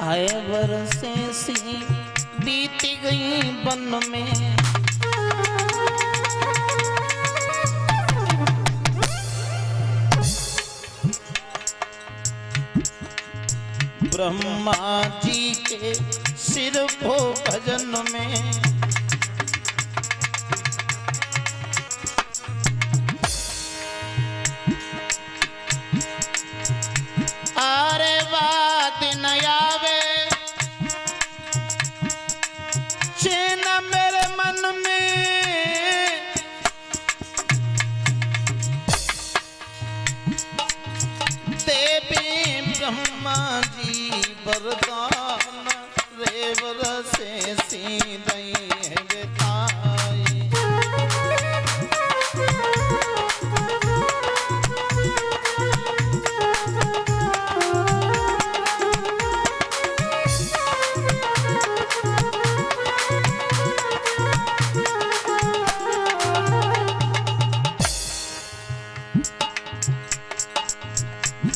आए बरसे सी बीत गई वन में। ब्रह्मा जी के सिर को भजन में आरे बात न आवे चैन मेरे मन में। देवी ब्रह्मा जी वरदान रेवर से सीधई है बेताई।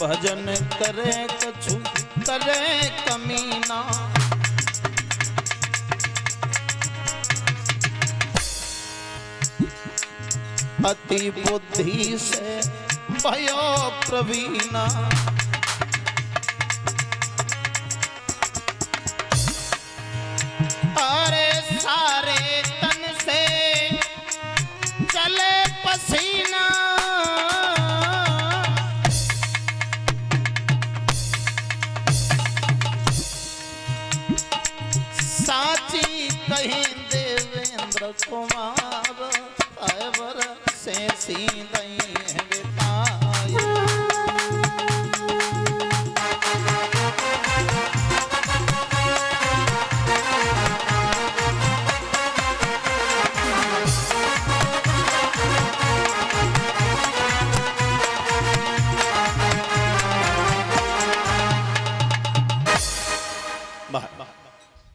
भजन करे कछु करे कमीना। अति बुद्धि से भयो प्रवीणा। अरे सारे तन से चले पसीना। साची कहीं देवेंद्र कुमार आवर से सीधई है बेताई।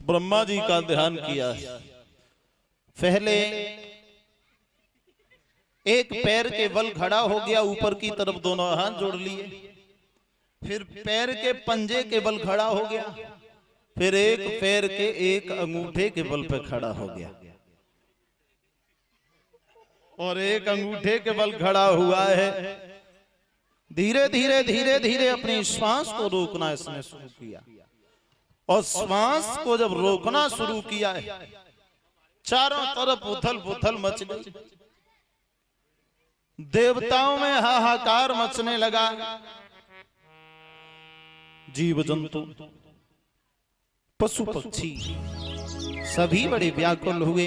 ब्रह्मा जी का ध्यान किया। पहले एक पैर के बल खड़ा हो गया, ऊपर की तरफ दोनों हाथ जोड़ लिए। फिर पैर के पंजे के बल खड़ा हो गया। फिर एक पैर के एक अंगूठे के बल पे खड़ा हो गया और एक अंगूठे के बल खड़ा हुआ है। धीरे धीरे धीरे धीरे अपनी श्वास को रोकना इसने शुरू किया और श्वास को जब रोकना शुरू किया है, चारों तरफ उथल पुथल मच गई। देवताओं में हाहाकार मचने लगा। जीव जंतु पशु पक्षी सभी बड़े व्याकुल हुए,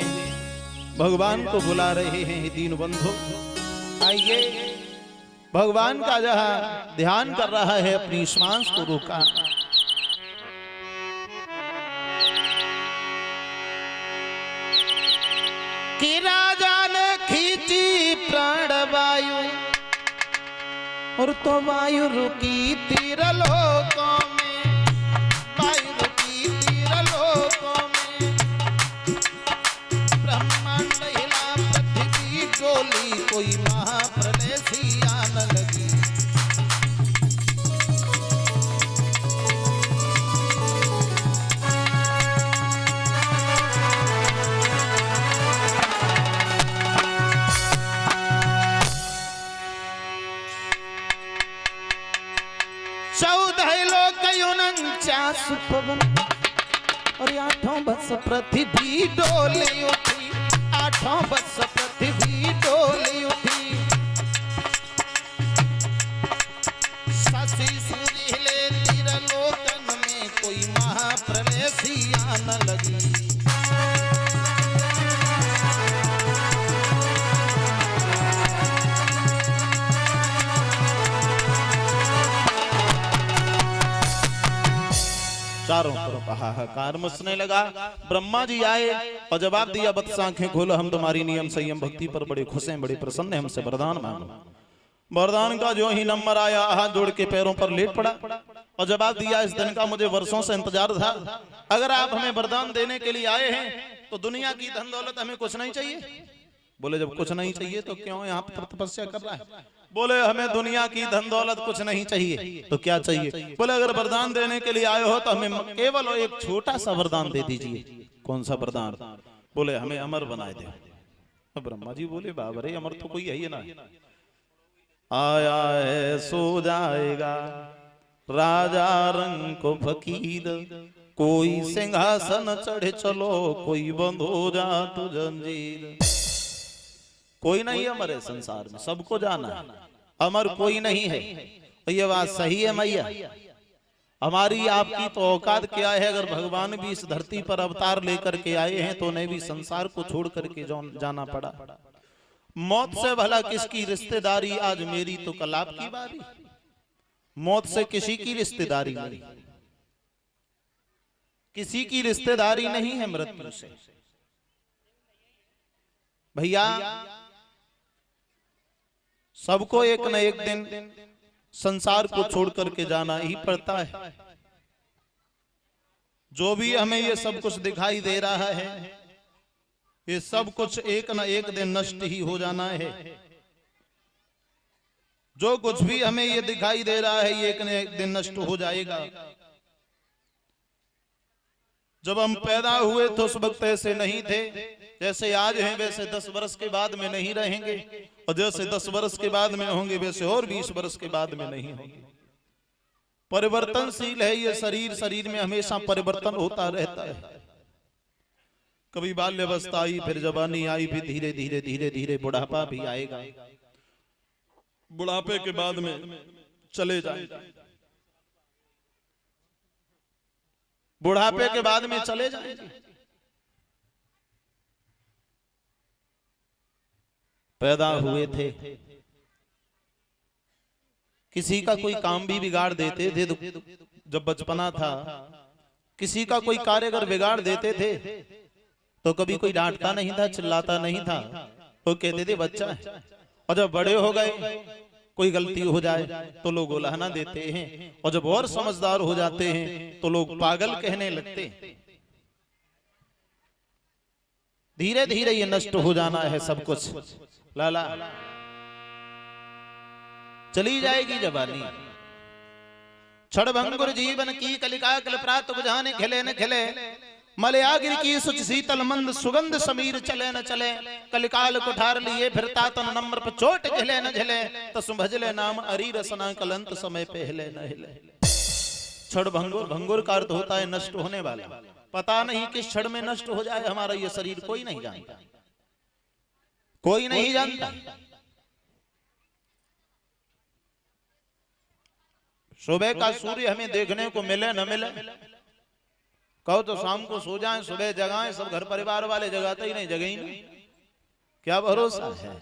भगवान को बुला रहे हैं। दीन बंधु आइए, भगवान का जहां ध्यान कर रहा है अपनी श्वास को रोका। कि राजा ने खींची प्राण वायु और तो वायु रुकी तीरलोकों में। वायु रुकी तीरलोकों में। ब्रह्मांड हिला पृथ्वी डोली, कोई महाप्रलय सी आने लगी। पवन और आठों बस पृथ्वी डोली उठी। आठों बस पृथ्वी डोली उठी। शशि सूर्य हिले तीरलोकन में, कोई महाप्रलय सी आने लगी। चारों तरफ हाहाकार मचने लगा। ब्रह्मा जी आए और जवाब दिया, बत्स आंखें खोलो, हम तुम्हारी नियम संयम भक्ति पर बड़े खुश हैं, बड़े प्रसन्न हैं, हमसे वरदान मांगो। वरदान का जो ही नंबर आया, हाथ जोड़ के पैरों पर लेट पड़ा और जवाब दिया, इस दिन का मुझे वर्षों से इंतजार था। अगर आप हमें वरदान देने के लिए आए हैं तो दुनिया की धन दौलत हमें कुछ नहीं चाहिए। बोले जब कुछ नहीं चाहिए तो क्यों यहाँ पर तपस्या कर रहा है? बोले हमें दुनिया की धन दौलत कुछ नहीं चाहिए, तो क्या चाहिए? बोले अगर वरदान देने के लिए आए हो तो हमें केवल एक छोटा सा वरदान दे दीजिए। कौन सा वरदान? बोले हमें अमर बनाए दे। अब ब्रह्मा जी बोले बाबा रे, अमर तो कोई है ही ना, आया है सो जाएगा राजा रंग को फकीर, कोई सिंहासन चढ़े चलो, कोई बंद हो जा तू जंजीर। कोई नहीं अमर है संसार में, सबको जाना है, अमर कोई नहीं है। ये बात सही है मैया, हमारी आपकी तो औकात क्या है? अगर भगवान भी इस धरती पर अवतार लेकर के आए हैं तो उन्हें भी संसार को छोड़ करके जाना पड़ा। मौत से भला किसकी रिश्तेदारी, आज मेरी तो कल आपकी बारी। मौत से किसी की रिश्तेदारी नहीं, किसी की रिश्तेदारी नहीं है मृत्यु से भैया। सबको एक न एक दिन संसार को छोड़ करके जाना ही पड़ता है। जो भी हमें ये सब कुछ दिखाई दे रहा है, ये सब कुछ एक न एक दिन नष्ट ही हो जाना है। जो कुछ भी हमें ये दिखाई दे रहा है, ये एक न एक दिन नष्ट हो जाएगा। जब हम पैदा हुए तो उस वक्त ऐसे नहीं थे, जैसे आज हैं वैसे 10 वर्ष के बाद में नहीं रहेंगे, और जैसे 10 वर्ष के बाद में होंगे वैसे और 20 वर्ष के बाद में नहीं होंगे। परिवर्तनशील है ये शरीर, शरीर में हमेशा परिवर्तन होता रहता है। कभी बाल्यावस्था आई, फिर जवानी आई, फिर धीरे धीरे धीरे धीरे बुढ़ापा भी आएगा। बुढ़ापे के बाद में चले जाएगा, बुढ़ापे के बाद में चले जाएंगे। पैदा हुए थे, किसी का कोई काम भी बिगाड़ देते थे। जब बचपना था किसी का कोई कार्य अगर बिगाड़ देते थे तो कभी कोई डांटता नहीं था, चिल्लाता नहीं था, वो कहते थे बच्चा है। और जब बड़े हो गए कोई गलती हो जाए तो लोग उलाहना देते हैं, और जब और समझदार हो जाते हैं तो लोग पागल कहने लगते हैं। धीरे धीरे ये नष्ट हो जाना है सब कुछ। लाला चली जाएगी जवानी, क्षण भंगुर जीवन की कलिका कल प्रात बुझाने खिले न खिले, मलयागिर की सुच शीतल मंद सुगंध समीर चले न चले, कलिकाल कुठार लिए फिरता तन नम्र पर चोट झले न झले, तसु भजले नाम अरी रसना कलंत समय पे हिले न हिले। क्षण भंगुर, भंगुर का अर्थ होता है नष्ट होने वाला। पता नहीं किस क्षण में नष्ट हो जाए हमारा ये शरीर, कोई नहीं जानता, कोई नहीं जानता। सुबह का सूर्य हमें देखने को मिले न मिले, कहो तो शाम को सो जाएं, सुबह जगाएं, सब घर परिवार वाले जगाते ही नहीं, जगे ही नहीं। क्या भरोसा है,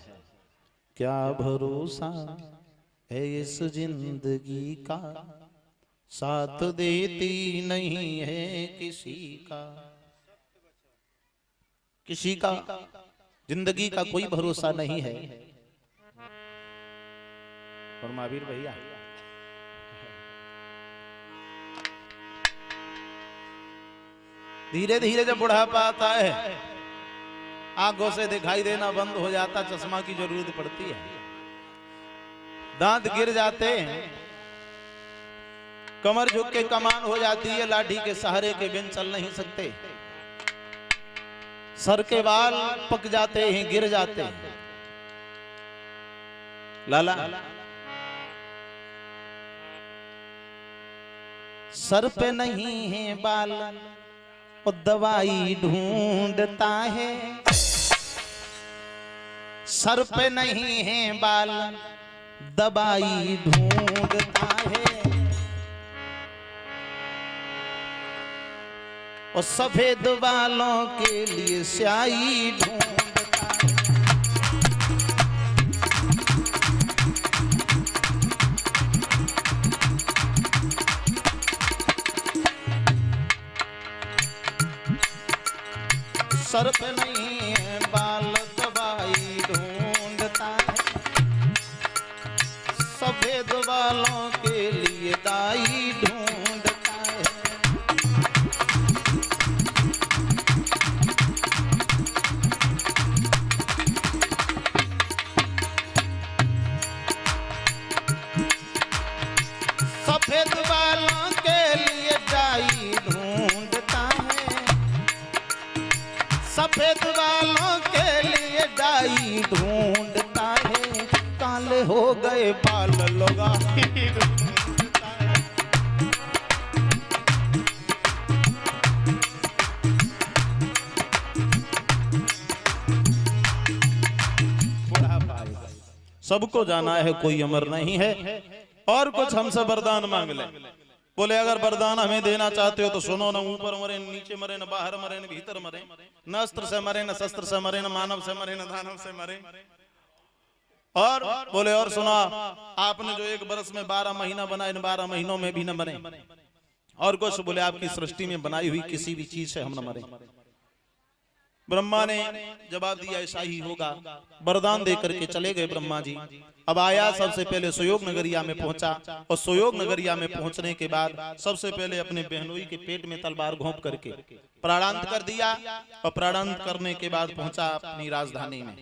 क्या भरोसा है इस जिंदगी का, साथ देती नहीं है किसी का। किसी का जिंदगी का कोई भरोसा नहीं है। और महावीर भैया धीरे धीरे जब बुढ़ापा आता है, आंखों से दिखाई देना बंद हो जाता, चश्मा की जरूरत पड़ती है, दांत गिर जाते हैं, कमर झुक के कमान हो जाती है, लाठी के सहारे के बिन चल नहीं सकते, सर के बाल पक जाते हैं, गिर जाते हैं। लाला सर पे नहीं है बाल, वो दवाई ढूंढता है। सर पे नहीं है बाल, दवाई ढूंढता है। और सफेद बालों के लिए स्याही ढूंढता है। सर पे नहीं है बाल, दवाई ढूंढता है। सफेद बालों के लिए दाई ढूंढता है। सफेद बालों के लिए डाई ढूंढता है, काले हो गए बाल लोगा सबको जाना है, कोई अमर नहीं है। और कुछ हमसे वरदान मांग ले। बोले अगर वरदान हमें देना चाहते हो तो सुनो, न ऊपर मरे, न नीचे मरे, न बाहर मरे, न भीतर मरे, न अस्त्र से मरे, न शस्त्र से मरे, न मानव से मरे, न दानव से मरे। और बोले और सुना, आपने जो एक बरस में 12 महीना बनाए, इन 12 महीनों में भी न मरे। और कुछ बोले आपकी सृष्टि में बनाई हुई किसी भी चीज से हम न मरे। ब्रह्मा ने जवाब दिया ऐसा ही होगा। वरदान देकर के चले गए ब्रह्मा जी। अब आया सबसे पहले सुयोग नगरिया में पहुंचा, और सुयोग नगरिया में पहुंचने के बाद सबसे पहले अपने बहनोई के पेट में तलवार घोंप करके प्राणांत कर दिया। और प्राणांत करने के बाद पहुंचा अपनी राजधानी में,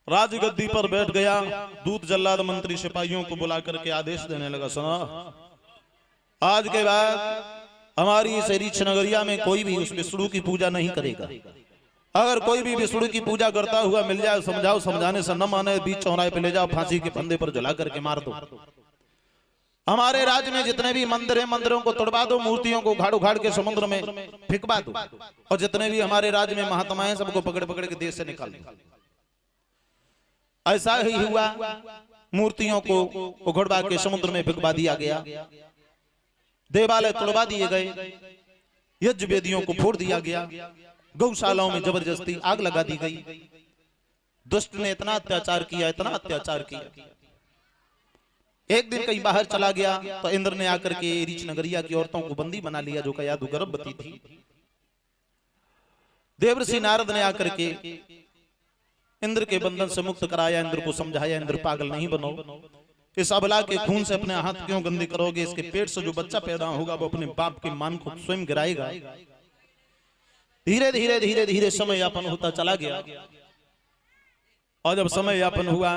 राजगद्दी पर बैठ गया। दूत जल्लाद मंत्री सिपाहियों को बुला करके आदेश देने लगा, सुनो आज के बाद हमारी इस रीछ नगरिया में कोई भी उस विष्णु की पूजा नहीं करेगा। अगर कोई भी विष्णु की पूजा करता हुआ मिल जाए, समझाओ, समझाने से न माने, बीच चौराहे पे ले जाओ, फांसी के फंदे पर जला करके मार दो। हमारे राज्य में जितने भी मंदिर हैं, मंदिरों को तोड़वा दो, मूर्तियों को उखाड़ उखाड़ के समुद्र में फेंकवा दो, और जितने भी हमारे राज्य में महात्मा हैं सबको पकड़ पकड़ के देश से निकाल दो। ऐसा ही हुआ, मूर्तियों को उखड़वा के समुद्र में फेंकवा दिया गया, देवालय तोड़वा दिए गए, यज्ञ वेदियों को फोड़ दिया गया, गौशालाओं में जबरदस्ती आग लगा दी गई। दुष्ट ने इतना अत्याचार किया, इतना अत्याचार किया। एक दिन कहीं बाहर चला गया तो इंद्र ने आकर के रीछ नगरिया की औरतों को बंदी बना लिया, जो कयाधु गर्भवती थी। देवर्षि नारद ने आकर के इंद्र के बंधन से मुक्त कराया, इंद्र को समझाया, इंद्र पागल नहीं बनो, इस अबला के खून से अपने हाथ क्यों गंदे करोगे? इसके पेट से जो बच्चा पैदा होगा वो अपने बाप के मान को स्वयं गिराएगा। धीरे धीरे धीरे धीरे समय यापन होता चला गया, और जब समय यापन हुआ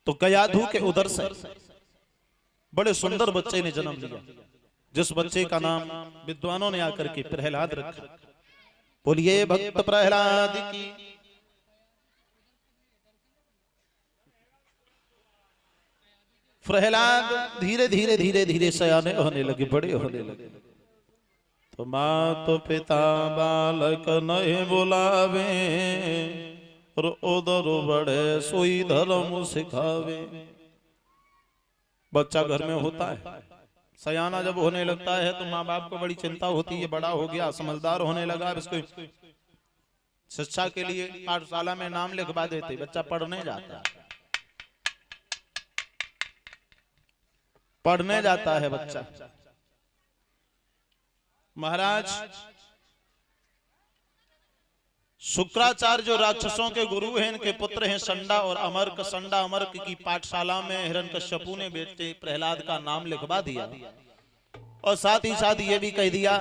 तो कयाधु के उदर से बड़े सुंदर बच्चे ने जन्म लिया, जिस बच्चे का नाम विद्वानों ने आकर के प्रहलाद रखा। बोलिए भक्त प्रहलाद की। प्रहलाद धीरे धीरे धीरे धीरे सयाने होने लगे, बड़े होने लगे। तो माँ तो पिता बालक नहीं बुलावे, और उधर बड़े सोई धर्म सिखावे। बच्चा घर में होता है, सयाना जब होने लगता है तो माँ बाप को बड़ी चिंता होती है, बड़ा हो गया, समझदार होने लगा, इसको शिक्षा के लिए पाठशाला में नाम लिखवा देते, बच्चा पढ़ने जाता है, पढ़ने जाता है बच्चा। महाराज शुक्राचार्य जो राक्षसों के गुरु हैं, इनके पुत्र हैं संडा और अमर्क। संडा अमर्क की पाठशाला में हिरण्यकश्यपु ने बेटे प्रहलाद का नाम लिखवा दिया, और साथ ही साथ ये भी कह दिया